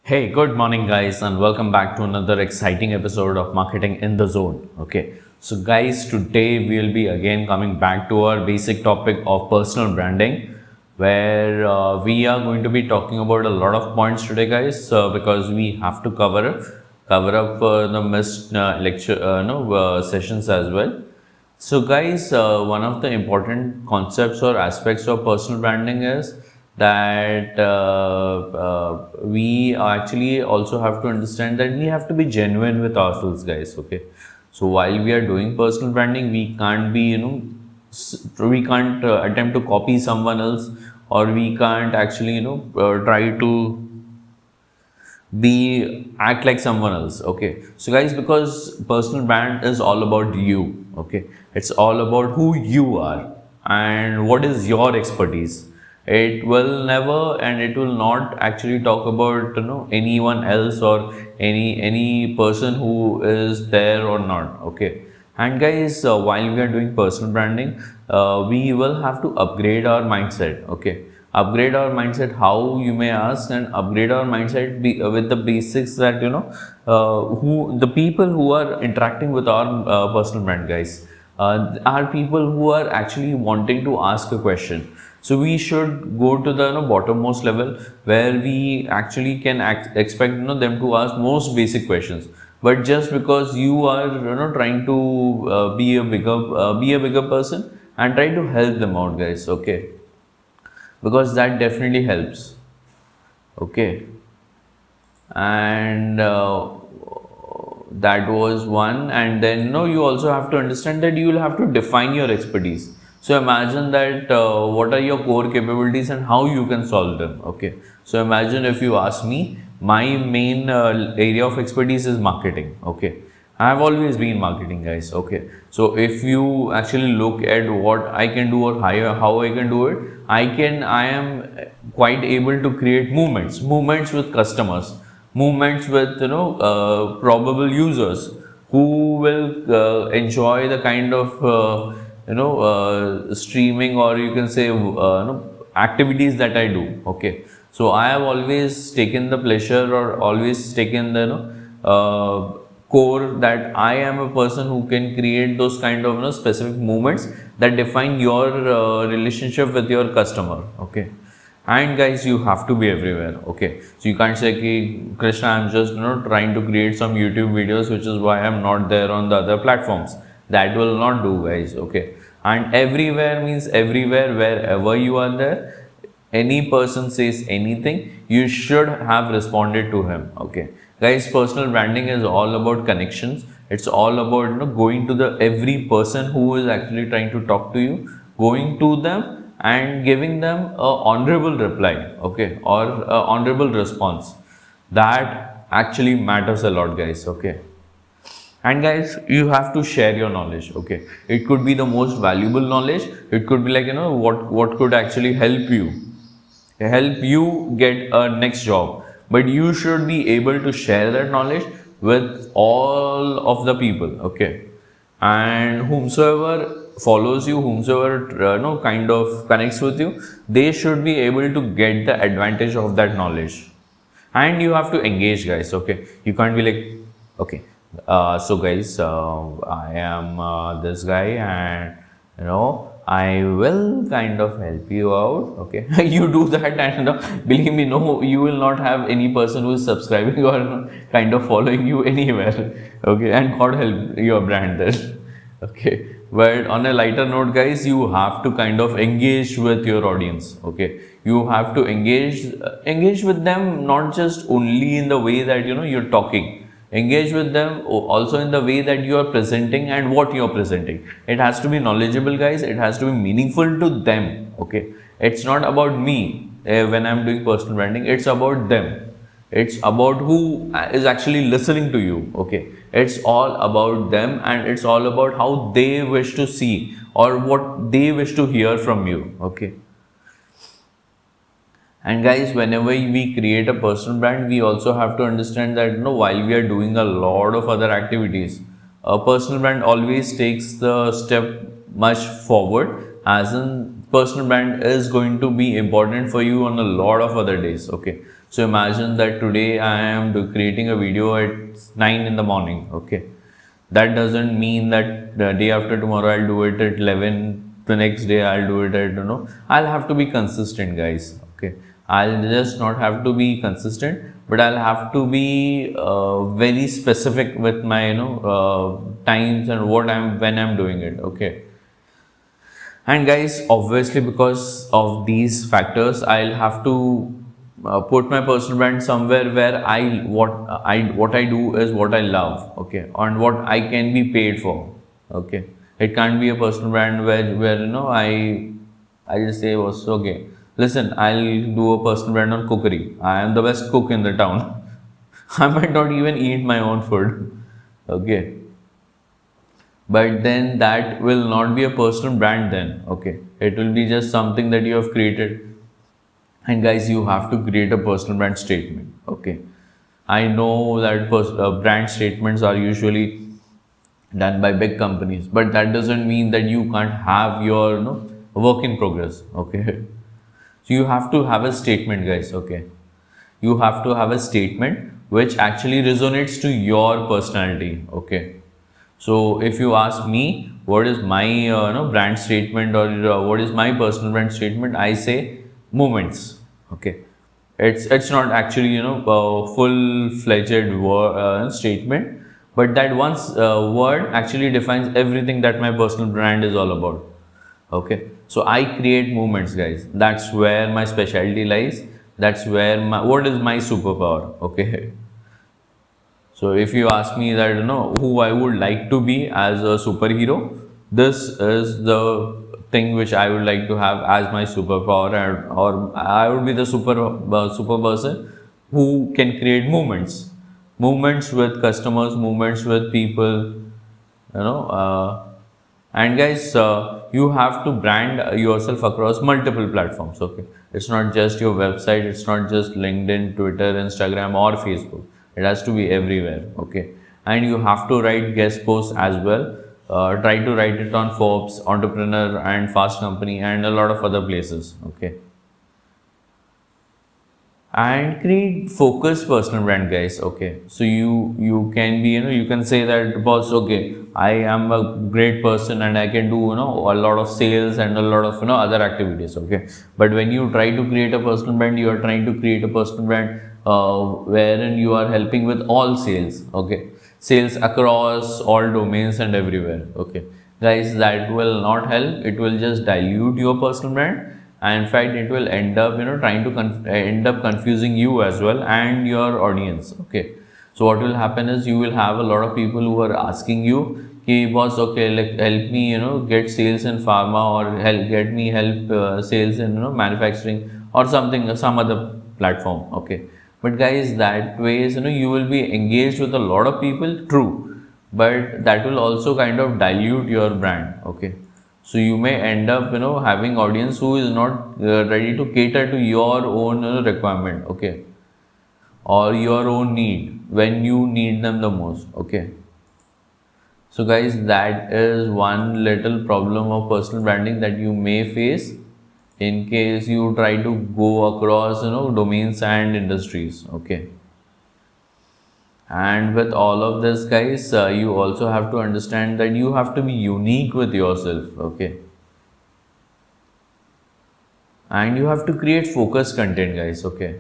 Hey, good morning, guys, and welcome back to another exciting episode of Marketing in the Zone. Okay, so guys, today we'll be again coming back to our basic topic of personal branding, where we are going to be talking about a lot of points today, guys, because we have to cover up the missed lecture, no sessions as well. So, guys, one of the important concepts or aspects of personal branding is that we actually also have to understand that we have to be genuine with ourselves, guys. Okay, so while we are doing personal branding, we can't be, we can't attempt to copy someone else, or we can't actually, try to be act like someone else. Okay, so guys, because personal brand is all about you. Okay, it's all about who you are and what is your expertise. It will never and it will not actually talk about anyone else or any person who is there or not. Okay, and guys, while we are doing personal branding, we will have to upgrade our mindset. Okay, upgrade our mindset. How, you may ask, and upgrade our mindset with the basics that who the people who are interacting with our personal brand, guys, are people who are actually wanting to ask a question. So we should go to the bottommost level where we actually can expect them to ask most basic questions. But just because you are trying to be a bigger person, and try to help them out, guys. Okay, because that definitely helps. Okay, and that was one. And then you also have to understand that you will have to define your expertise. So imagine that what are your core capabilities and how you can solve them. Okay, so imagine, if you ask me, my main area of expertise is marketing. Okay, I have always been marketing, guys. Okay, so if you actually look at what I can do or how I can do it, I am quite able to create movements with customers, movements with probable users who will enjoy the kind of streaming, or you can say activities that I do. Okay, so I have always taken the pleasure, or always taken the core, that I am a person who can create those kind of specific movements that define your relationship with your customer. Okay, and guys, you have to be everywhere. Okay, so you can't say, Ki, Krishna, I'm just trying to create some YouTube videos, which is why I'm not there on the other platforms. That will not do, guys. Okay, and everywhere means everywhere. Wherever you are there, any person says anything, you should have responded to him. Okay, guys, personal branding is all about connections. It's all about going to the every person who is actually trying to talk to you, going to them and giving them a honorable reply. Okay, or a honorable response. That actually matters a lot, guys. Okay, and guys, you have to share your knowledge. Okay, it could be the most valuable knowledge. It could be like what could actually help you get a next job. But you should be able to share that knowledge with all of the people. Okay, and whomsoever follows you, whomsoever kind of connects with you, they should be able to get the advantage of that knowledge. And you have to engage, guys. Okay, you can't be like, okay, so guys, I am this guy, and I will kind of help you out. Okay, you do that, and believe me, no, you will not have any person who is subscribing or kind of following you anywhere. Okay, and God help your brand there. Okay, but on a lighter note, guys, you have to kind of engage with your audience. Okay, you have to engage with them, not just only in the way that you're talking. Engage with them also in the way that you are presenting and what you are presenting. It has to be knowledgeable, guys. It has to be meaningful to them. Okay, it's not about me when I'm doing personal branding. It's about them. It's about who is actually listening to you. Okay, it's all about them, and it's all about how they wish to see or what they wish to hear from you. Okay, and guys, whenever we create a personal brand, we also have to understand that while we are doing a lot of other activities, a personal brand always takes the step much forward. As in, personal brand is going to be important for you on a lot of other days. Okay, So imagine that today I am creating a video at 9 in the morning. Okay, that doesn't mean that the day after tomorrow I'll do it at 11. The next day I'll do it at, I'll have to be consistent, guys. Okay, I'll just not have to be consistent, but I'll have to be very specific with my times and when I'm doing it. Okay, and guys, obviously because of these factors, I'll have to put my personal brand somewhere where what I do is what I love, okay, and what I can be paid for, okay. It can't be a personal brand where I just say, was okay. Listen, I'll do a personal brand on cookery. I am the best cook in the town. I might not even eat my own food, okay, but then that will not be a personal brand then, okay. It will be just something that you have created. And guys, you have to create a personal brand statement, okay. I know that brand statements are usually done by big companies, but that doesn't mean that you can't have your work in progress, okay. So you have to have a statement, guys, okay. You have to have a statement which actually resonates to your personality, okay. So if you ask me what is my brand statement, or what is my personal brand statement, I say moments. Okay, it's not actually a full-fledged statement, but that one word actually defines everything that my personal brand is all about. Okay, so I create moments, guys. That's where my specialty lies. That's where what is my superpower. Okay. So if you ask me that who I would like to be as a superhero, this is the thing which I would like to have as my superpower, or I would be the super person who can create movements with customers, movements with people, you know. And guys, you have to brand yourself across multiple platforms. Okay, it's not just your website, it's not just LinkedIn, Twitter, Instagram, or Facebook. It has to be everywhere. Okay, and you have to write guest posts as well. Try to write it on Forbes, Entrepreneur, and Fast Company, and a lot of other places. Okay, and create focused personal brand, guys. Okay, so you can be you can say that, boss, okay, I am a great person and I can do a lot of sales and a lot of other activities. Okay, but when you try to create a personal brand, you are trying to create a personal brand wherein you are helping with all sales. Okay, sales across all domains and everywhere. Okay, guys, that will not help. It will just dilute your personal brand, and in fact it will end up trying to end up confusing you as well and your audience. Okay, so what will happen is you will have a lot of people who are asking you, "Hey boss, okay, like help me get sales in pharma, or help sales in manufacturing, or something, some other platform." Okay, but guys, that way is you will be engaged with a lot of people, true, but that will also kind of dilute your brand. Okay, so you may end up having audience who is not ready to cater to your own requirement. Okay, or your own need when you need them the most. Okay, so guys, that is one little problem of personal branding that you may face in case you try to go across domains and industries. Okay, and with all of this, guys, you also have to understand that you have to be unique with yourself. Okay, and you have to create focused content, guys. Okay,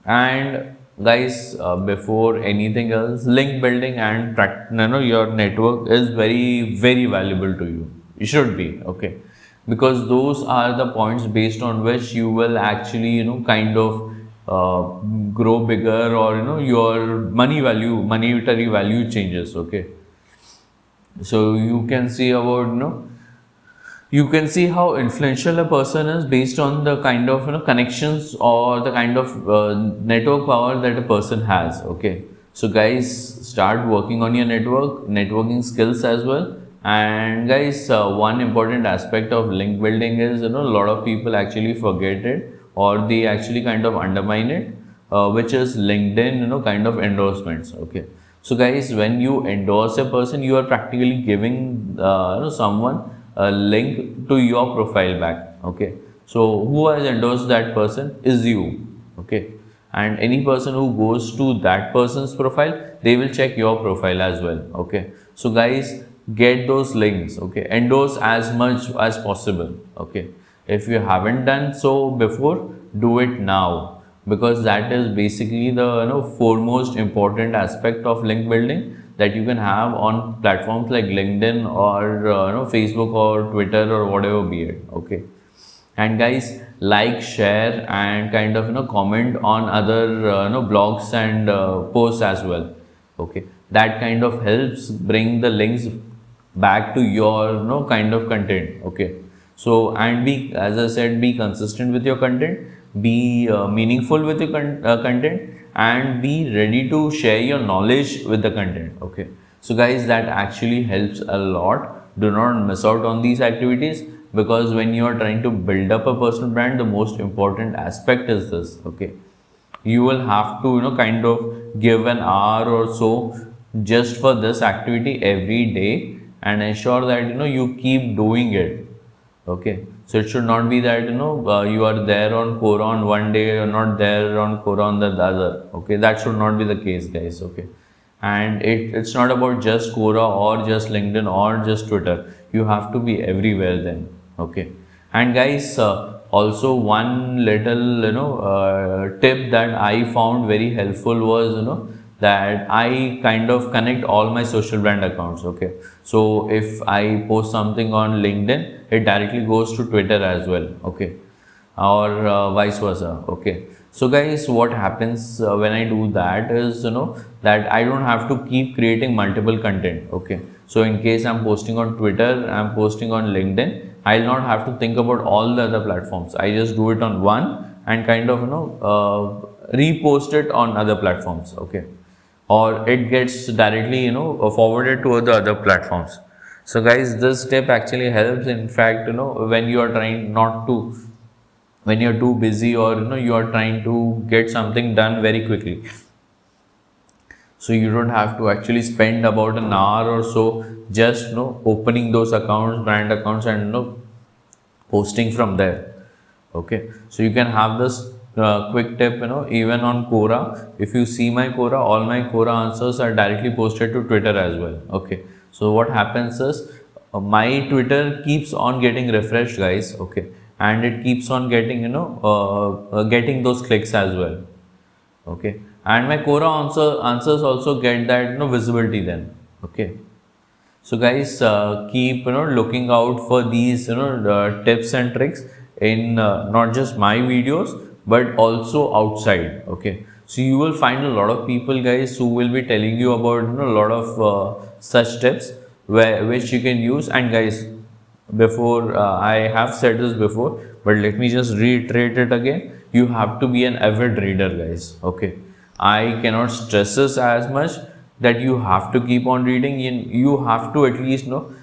and guys, before anything else, link building and your network is very valuable to you. It should be, okay, because those are the points based on which you will actually kind of grow bigger, or your monetary value changes. Okay, so you can see about you can see how influential a person is based on the kind of connections, or the kind of network power that a person has. Okay, so guys, start working on your networking skills as well. And guys, one important aspect of link building is a lot of people actually forget it, or they actually kind of undermine it, which is LinkedIn kind of endorsements. Okay, so guys, when you endorse a person, you are practically giving someone a link to your profile back. Okay, So who has endorsed that person is you. Okay, and any person who goes to that person's profile, they will check your profile as well. Okay, so guys, get those links. Okay, endorse as much as possible. Okay, if you haven't done so before, do it now, because that is basically the foremost important aspect of link building that you can have on platforms like LinkedIn or Facebook or Twitter or whatever be it. Okay, and guys, like, share, and kind of comment on other blogs and posts as well. Okay, that kind of helps bring the links back to your kind of content. Okay, so, and be, as I said, be consistent with your content, be meaningful with your content, and be ready to share your knowledge with the content. Okay, so guys, that actually helps a lot. Do not miss out on these activities, because when you are trying to build up a personal brand, the most important aspect is this. Okay, you will have to kind of give an hour or so just for this activity every day, and ensure that you keep doing it. Okay, so it should not be that you are there on Quora on one day, you're not there on Quora on the other. Okay, that should not be the case, guys. Okay, and it's not about just Quora or just LinkedIn or just Twitter. You have to be everywhere then. Okay, and guys, also one little tip that I found very helpful was that I kind of connect all my social brand accounts. Okay, so if I post something on LinkedIn, it directly goes to Twitter as well. Okay, or vice versa. Okay, so guys, what happens when I do that is that I don't have to keep creating multiple content. Okay, so in case I'm posting on Twitter, I'm posting on LinkedIn, I'll not have to think about all the other platforms. I just do it on one and kind of repost it on other platforms. Okay, or it gets directly forwarded to the other platforms. So guys, this tip actually helps. In fact, when you are trying not to, when you're too busy, or you are trying to get something done very quickly, so you don't have to actually spend about an hour or so just opening those accounts, brand accounts, and posting from there. Okay, so you can have this quick tip, even on Quora. If you see my Quora, all my Quora answers are directly posted to Twitter as well. Okay, so what happens is my Twitter keeps on getting refreshed, guys. Okay, and it keeps on getting getting those clicks as well. Okay, and my Quora answers also get that visibility then. Okay, so guys, keep looking out for these tips and tricks in not just my videos but also outside. Okay, so you will find a lot of people, guys, who will be telling you about a lot of such tips which you can use. And guys, before I have said this before, but let me just reiterate it again. You have to be an avid reader, guys. Okay, I cannot stress this as much, that you have to keep on reading. You have to at least know,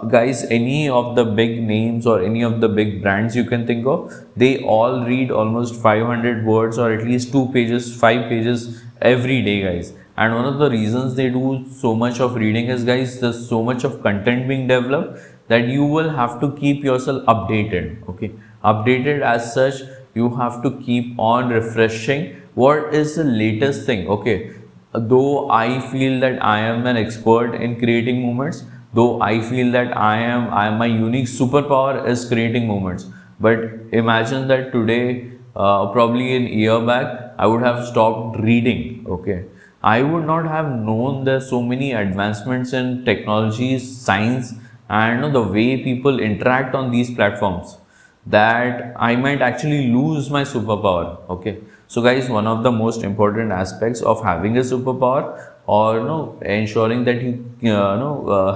guys, any of the big names or any of the big brands you can think of, they all read almost 500 words or at least 2 pages, 5 pages every day, guys. And one of the reasons they do so much of reading is, guys, there's so much of content being developed that you will have to keep yourself updated. Okay, updated as such, you have to keep on refreshing what is the latest thing. Okay, though I feel that I am an expert in creating moments, though I feel that I am my unique superpower is creating moments. But imagine that today, probably an year back, I would have stopped reading. Okay, I would not have known there's so many advancements in technologies, science, and the way people interact on these platforms, that I might actually lose my superpower. Okay, so guys, one of the most important aspects of having a superpower, or ensuring that you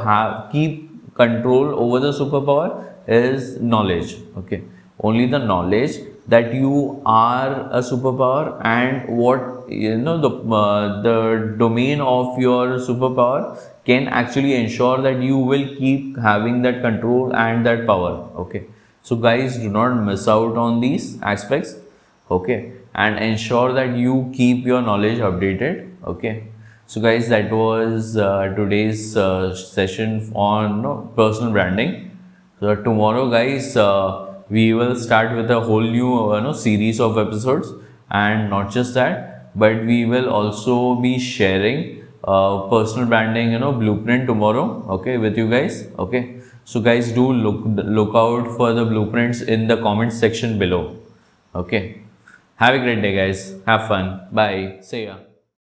have keep control over the superpower, is knowledge. Okay, only the knowledge that you are a superpower and what the domain of your superpower can actually ensure that you will keep having that control and that power. Okay, so guys, do not miss out on these aspects. Okay, and ensure that you keep your knowledge updated. Okay, so guys, that was today's session on personal branding. So tomorrow, guys, we will start with a whole new series of episodes, and not just that, but we will also be sharing personal branding blueprint tomorrow, okay, with you guys. Okay, so guys, do look out for the blueprints in the comment section below. Okay, have a great day, guys. Have fun. Bye. See ya.